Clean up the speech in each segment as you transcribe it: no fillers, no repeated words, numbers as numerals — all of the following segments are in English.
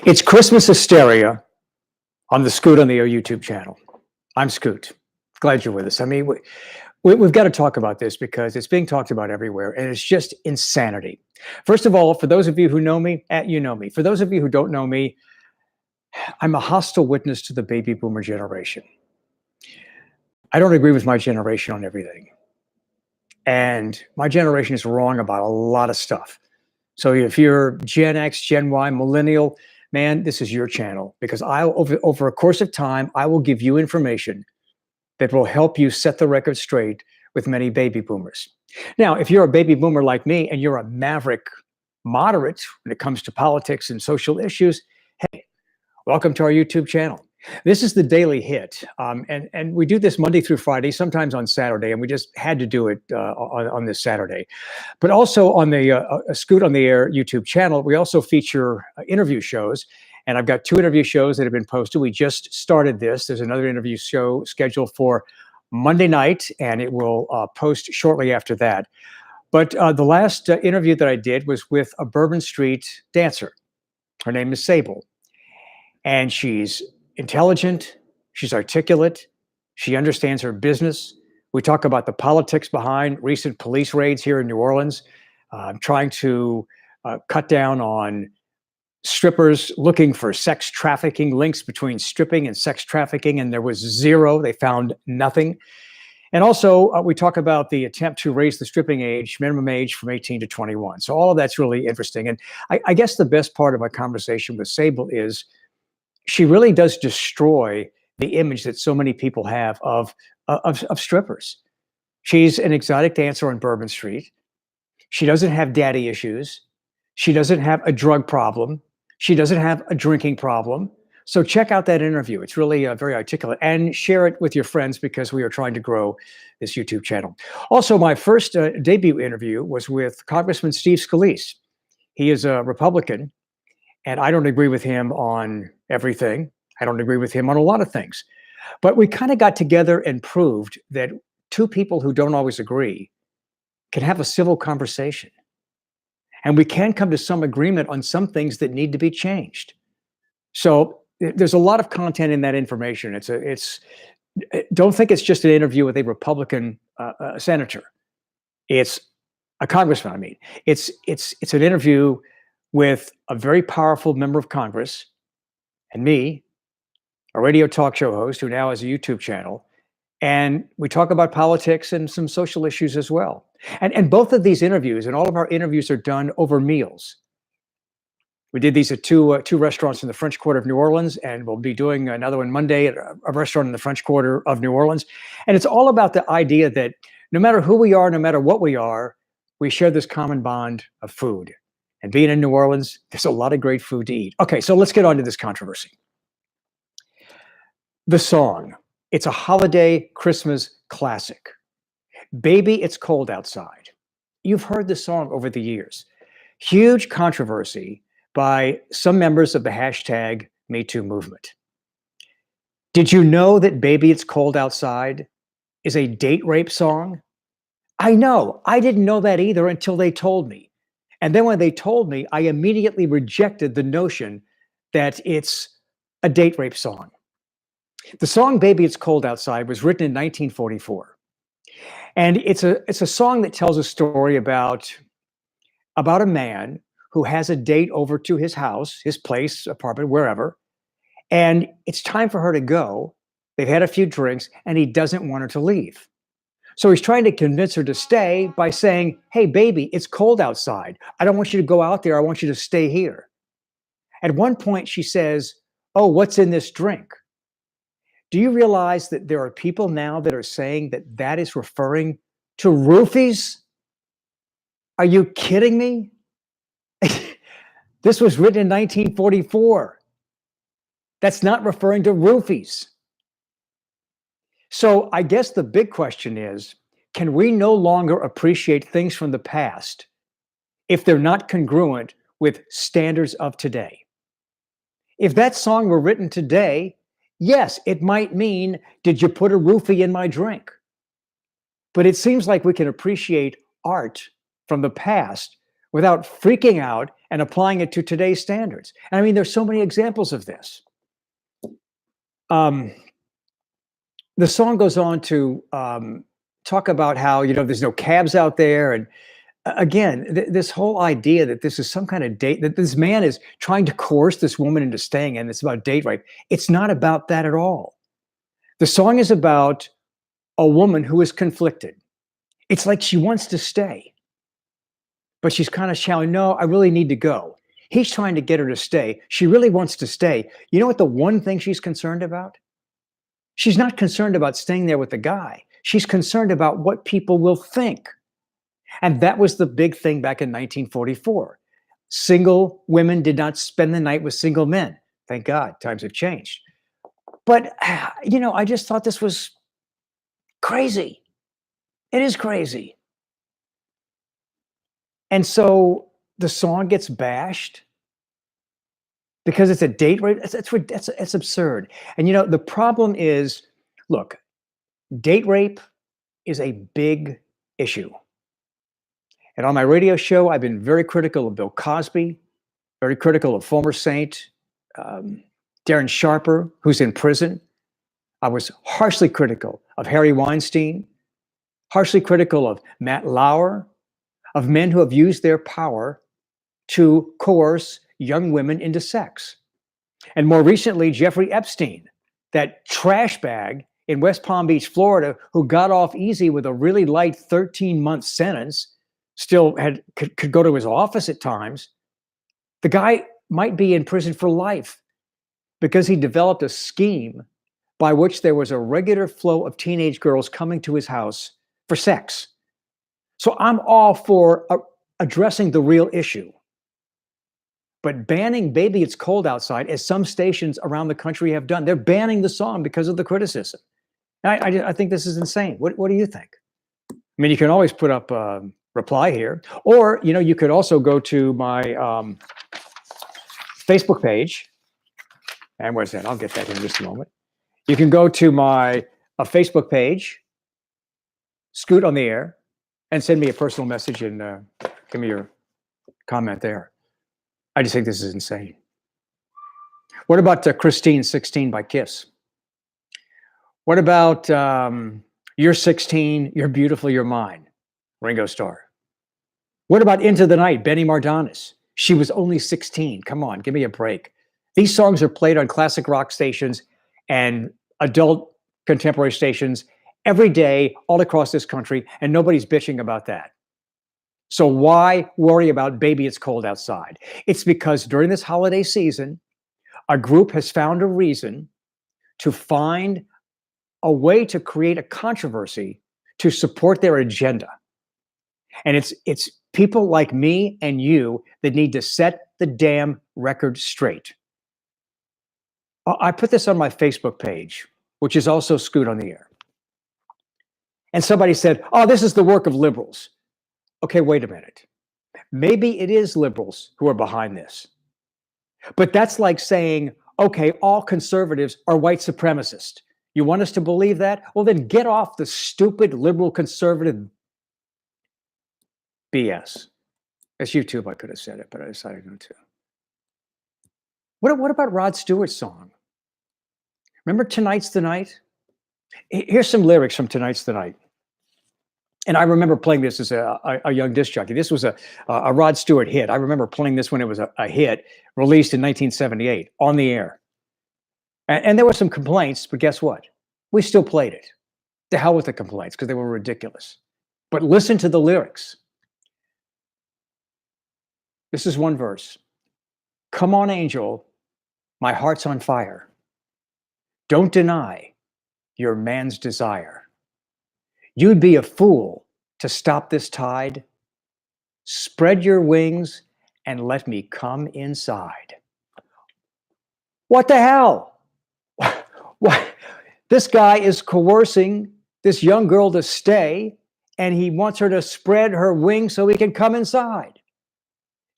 It's Christmas Hysteria on the Scoot on the Air YouTube channel. I'm Scoot. Glad you're with us. I mean, we've got to talk about this because it's being talked about everywhere, and it's just insanity. First of all, for those of you who know me, you know me. For those of you who don't know me, I'm a hostile witness to the baby boomer generation. I don't agree with my generation on everything. And my generation is wrong about a lot of stuff. So if you're Gen X, Gen Y, millennial, man, this is your channel, because over a course of time, I will give you information that will help you set the record straight with many baby boomers. Now, if you're a baby boomer like me and you're a maverick moderate when it comes to politics and social issues, hey, welcome to our YouTube channel. This is the Daily Hit, and we do this Monday through Friday, sometimes on Saturday, and we just had to do it on this Saturday. But also on the Scoot on the Air YouTube channel, we also feature interview shows, and I've got 2 interview shows that have been posted. We just started this. There's another interview show scheduled for Monday night, and it will post shortly after that. But the last interview that I did was with a Bourbon Street dancer. Her name is Sable, and she's intelligent, she's articulate, she understands her business. We talk about the politics behind recent police raids here in New Orleans, trying to cut down on strippers looking for sex trafficking, links between stripping and sex trafficking, and there was zero. They found nothing. And also, we talk about the attempt to raise the stripping age, minimum age, from 18 to 21. So all of that's really interesting. And I guess the best part of my conversation with Sable is she really does destroy the image that so many people have of strippers. She's an exotic dancer on Bourbon Street. She doesn't have daddy issues. She doesn't have a drug problem. She doesn't have a drinking problem. So check out that interview. It's really very articulate, and share it with your friends because we are trying to grow this YouTube channel. Also, my first debut interview was with Congressman Steve Scalise. He is a Republican, and I don't agree with him on everything. I don't agree with him on a lot of things. But we kind of got together and proved that 2 people who don't always agree can have a civil conversation. And we can come to some agreement on some things that need to be changed. So there's a lot of content in that information. Don't think it's just an interview with a Republican senator. It's a congressman. I mean, it's an interview with a very powerful member of Congress and me, a radio talk show host who now has a YouTube channel. And we talk about politics and some social issues as well. And both of these interviews, and all of our interviews, are done over meals. We did these at two restaurants in the French Quarter of New Orleans, and we'll be doing another one Monday at a restaurant in the French Quarter of New Orleans. And it's all about the idea that no matter who we are, no matter what we are, we share this common bond of food. And being in New Orleans, there's a lot of great food to eat. Okay, so let's get on to this controversy. The song, it's a holiday Christmas classic. Baby, It's Cold Outside. You've heard this song over the years. Huge controversy by some members of the hashtag #MeToo movement. Did you know that Baby, It's Cold Outside is a date rape song? I know, I didn't know that either until they told me. And then when they told me, I immediately rejected the notion that it's a date rape song. The song Baby, It's Cold Outside was written in 1944. And it's a song that tells a story about a man who has a date over to his house, his place, apartment, wherever. And it's time for her to go. They've had a few drinks, and he doesn't want her to leave. So he's trying to convince her to stay by saying, hey, baby, it's cold outside. I don't want you to go out there. I want you to stay here. At one point, she says, oh, what's in this drink? Do you realize that there are people now that are saying that that is referring to roofies? Are you kidding me? This was written in 1944. That's not referring to roofies. So I guess the big question is, can we no longer appreciate things from the past if they're not congruent with standards of today? If that song were written today, yes, it might mean, did you put a roofie in my drink? But it seems like we can appreciate art from the past without freaking out and applying it to today's standards. And I mean, there's so many examples of this. The song goes on to talk about how, there's no cabs out there. And again, this whole idea that this is some kind of date, that this man is trying to coerce this woman into staying, and it's about date rape. It's not about that at all. The song is about a woman who is conflicted. It's like she wants to stay, but she's kind of shouting, no, I really need to go. He's trying to get her to stay. She really wants to stay. You know what the one thing she's concerned about? She's not concerned about staying there with the guy. She's concerned about what people will think. And that was the big thing back in 1944. Single women did not spend the night with single men. Thank God, times have changed. But, I just thought this was crazy. It is crazy. And so the song gets bashed because it's a date rape. It's absurd. And the problem is, look, date rape is a big issue. And on my radio show, I've been very critical of Bill Cosby, very critical of former saint Darren Sharper, who's in prison. I was harshly critical of Harry Weinstein, harshly critical of Matt Lauer, of men who have used their power to coerce young women into sex. And more recently, Jeffrey Epstein, that trash bag in West Palm Beach, Florida, who got off easy with a really light 13-month sentence, still could go to his office at times. The guy might be in prison for life because he developed a scheme by which there was a regular flow of teenage girls coming to his house for sex. So I'm all for addressing the real issue. But banning Baby It's Cold Outside, as some stations around the country have done, they're banning the song because of the criticism. I think this is insane. What do you think? I mean, you can always put up a reply here, or you could also go to my Facebook page. And where's that? I'll get that in just a moment. You can go to my Facebook page, Scoot on the Air, and send me a personal message and give me your comment there. I just think this is insane. What about Christine 16 by Kiss? What about You're 16, You're Beautiful, You're Mine, Ringo Starr? What about Into the Night, Benny Mardones? She was only 16. Come on, give me a break. These songs are played on classic rock stations and adult contemporary stations every day all across this country, and nobody's bitching about that. So why worry about Baby It's Cold Outside? It's because during this holiday season, a group has found a reason to find a way to create a controversy to support their agenda. And it's people like me and you that need to set the damn record straight. I put this on my Facebook page, which is also Scoot on the Air. And somebody said, oh, this is the work of liberals. Okay, wait a minute. Maybe it is liberals who are behind this. But that's like saying, okay, all conservatives are white supremacists. You want us to believe that? Well, then get off the stupid liberal conservative BS. It's YouTube, I could have said it, but I decided not to. What about Rod Stewart's song? Remember Tonight's the Night? Here's some lyrics from Tonight's the Night. And I remember playing this as a young disc jockey. This was a Rod Stewart hit. I remember playing this when it was a hit, released in 1978, on the air. And there were some complaints, but guess what? We still played it. To hell with the complaints, because they were ridiculous. But listen to the lyrics. This is one verse. Come on, angel, my heart's on fire. Don't deny your man's desire. You'd be a fool to stop this tide. Spread your wings and let me come inside. What the hell? What? This guy is coercing this young girl to stay, and he wants her to spread her wings so he can come inside.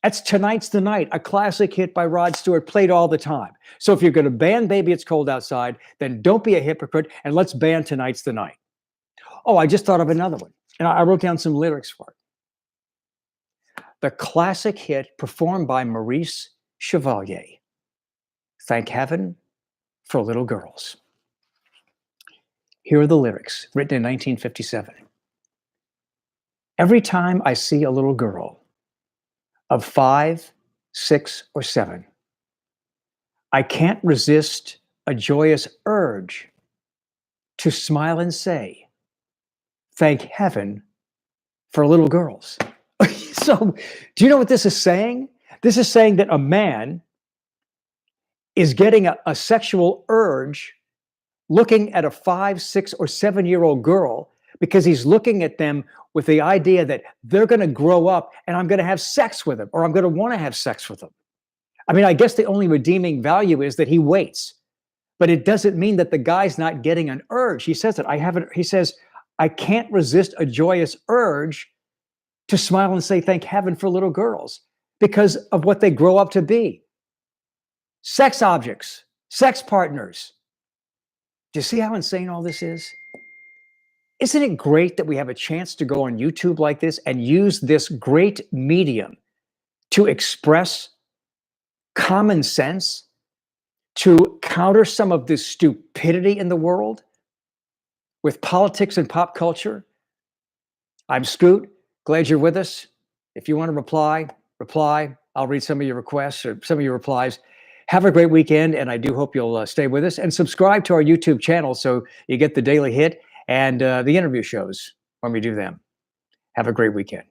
That's Tonight's the Night, a classic hit by Rod Stewart, played all the time. So if you're going to ban Baby It's Cold Outside, then don't be a hypocrite, and let's ban Tonight's the Night. Oh, I just thought of another one, and I wrote down some lyrics for it. the classic hit performed by Maurice Chevalier, Thank Heaven for Little Girls. Here are the lyrics, written in 1957. Every time I see a little girl of 5, 6, or 7, I can't resist a joyous urge to smile and say, thank heaven for little girls. So, do you know what this is saying? This is saying that a man is getting a sexual urge looking at a 5, 6, or 7-year-old girl because he's looking at them with the idea that they're going to grow up and I'm going to have sex with them, or I'm going to want to have sex with them. I mean, I guess the only redeeming value is that he waits, but it doesn't mean that the guy's not getting an urge. He says that he says, I can't resist a joyous urge to smile and say, thank heaven for little girls, because of what they grow up to be. Sex objects, sex partners. Do you see how insane all this is? Isn't it great that we have a chance to go on YouTube like this and use this great medium to express common sense, to counter some of this stupidity in the world with politics and pop culture? I'm Scoot. Glad you're with us. If you want to reply. I'll read some of your requests or some of your replies. Have a great weekend, and I do hope you'll stay with us and subscribe to our YouTube channel so you get the daily hit and the interview shows when we do them. Have a great weekend.